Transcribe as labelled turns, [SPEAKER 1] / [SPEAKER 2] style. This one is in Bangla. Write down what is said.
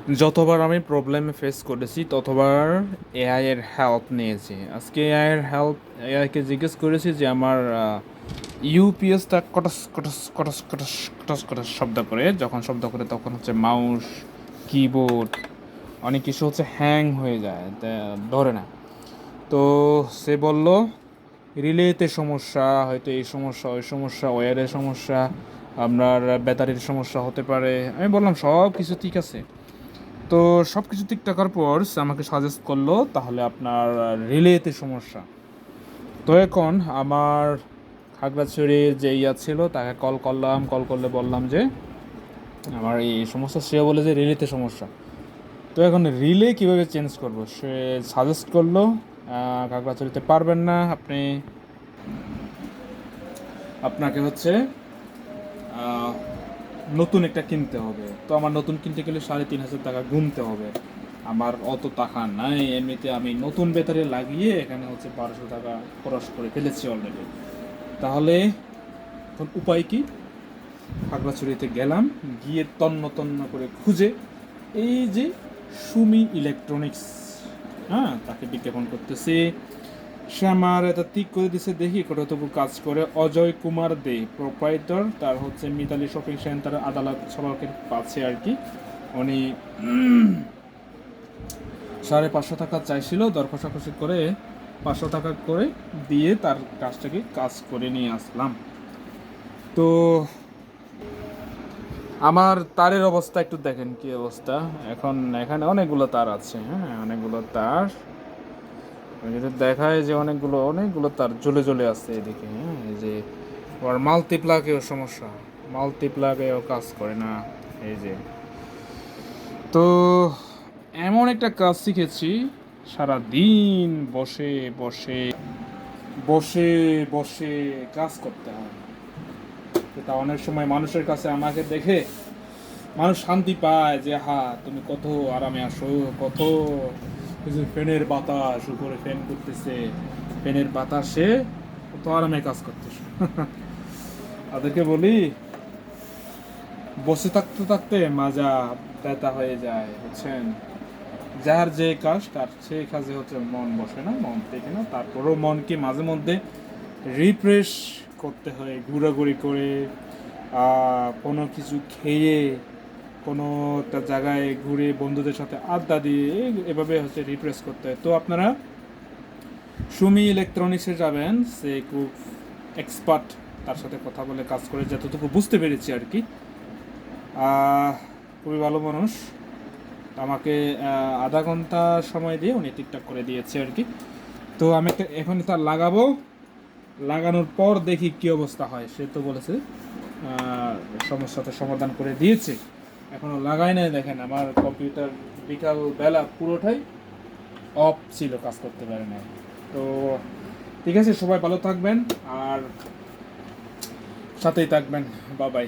[SPEAKER 1] যতবার আমি প্রবলেমে ফেস করেছি ততবার এআই এর হেল্প নিয়েছি। আজকে এআইকে জিজ্ঞেস করেছি যে আমার ইউপিএসটা কটস কটস কটস কটস কটস কটস শব্দ করে, যখন শব্দ করে তখন হচ্ছে মাউস, কিবোর্ড, অনেক কিছু হচ্ছে হ্যাং হয়ে যায়, ধরে না। তো সে বলল রিলেতে সমস্যা, হয়তো এই সমস্যা, ওই সমস্যা, ওয়্যারের সমস্যা, আপনার ব্যাটারির সমস্যা হতে পারে। আমি বললাম সব কিছু ঠিক আছে। তো সব কিছু ঠিক থাকার পর সে আমাকে সাজেস্ট করলো তাহলে আপনার রিলেতে সমস্যা। তো এখন আমার খাগড়াছড়ির যে ছিল তাকে কল করলাম, কল করলে বললাম যে আমার এই সমস্যা, সেও বলে যে রিলেতে সমস্যা। তো এখন রিলে কীভাবে চেঞ্জ করব, সে সাজেস্ট করলো খাগড়াছড়িতে পারবেন না আপনি, আপনাকে হচ্ছে নতুন একটা কিনতে হবে। তো আমার নতুন কিনতে গেলে 3,500 টাকা গুনতে হবে। আমার অত টাকা নাই, এমনিতে আমি নতুন ব্যাটারি লাগিয়ে এখানে হচ্ছে 1200 টাকা খরচ করে ফেলেছি অলরেডি। তাহলে এখন উপায় কি? খাগড়াছড়িতে গেলাম, গিয়ে তন্ন তন্ন করে খুঁজে এই যে সুমি ইলেকট্রনিক্স, হ্যাঁ, তাকে বিজ্ঞাপন করতেছি। সে আমার এটা ঠিক করে দিছে, দেখি কতটুকু কাজ করে। অজয় কুমার দে প্রোপাইটর, তার হচ্ছে মিতালি শপিং সেন্টার আদালত সড়কের পাশে আর কি। উনি 550 টাকা চাইছিল, দর কষাকষি করে 500 টাকা করে দিয়ে তার কাজটাকে কাজ করে নিয়ে আসলাম। তো আমার তারের অবস্থা একটু দেখেন কি অবস্থা। এখন এখানে অনেকগুলো তার আছে, হ্যাঁ, অনেকগুলো তার যদি দেখায় যে অনেকগুলো তার জ্বলে জ্বলে আছে এদিকে, হ্যাঁ, এই যে আবার মাল্টিপ্লাগেও সমস্যা, মাল্টিপ্লাগেও কাজ করে না, এই যে। তো এমন একটা কাজ শিখেছি, সারা দিন বসে বসে বসে বসে কাজ করতে হয়। তা অনেক সময় মানুষের কাছে আমাকে দেখে মানুষ শান্তি পায় যে তুমি কত আরামে আসো, কত ফ্যানের বাতাস, উপরে ফ্যান করতেছে, ফ্যানের বাতাসে কত আরামে কাজ করতেছে। তাদেরকে বলি বসে থাকতে থাকতে মাজা ব্যথা হয়ে যায়, বুঝছেন। যার যে কাজ তার সেই কাজে হচ্ছে মন বসে না, মন থেকে না। তারপরেও মনকে মাঝে মধ্যে রিফ্রেশ করতে হয়, ঘোরাঘুরি করে, কোনো কিছু খেয়ে, কোনো একটা জায়গায় ঘুরে, বন্ধুদের সাথে আড্ডা দিয়ে এভাবে হচ্ছে রিফ্রেশ করতে হয়। তো আপনারা সুমি ইলেকট্রনিক্সে যাবেন, সে খুব এক্সপার্ট, তার সাথে কথা বলে কাজ করে যতটুকু বুঝতে পেরেছি আর কি। খুবই ভালো মানুষ, আমাকে আধা ঘন্টা সময় দিয়ে উনি ঠিকঠাক করে দিয়েছে আর কি। তো আমি এখন তার লাগাবো, লাগানোর পর দেখি কী অবস্থা হয়। সে তো বলেছে সমস্যাটা সমাধান করে দিয়েছে, এখনও লাগাই নাই। দেখেন আমার কম্পিউটার বিকাল বেলা পুরোটাই অফ ছিল, কাজ করতে পারে না। তো ঠিক আছে, সবাই ভালো থাকবেন আর সাথেই থাকবেন, বাবাই।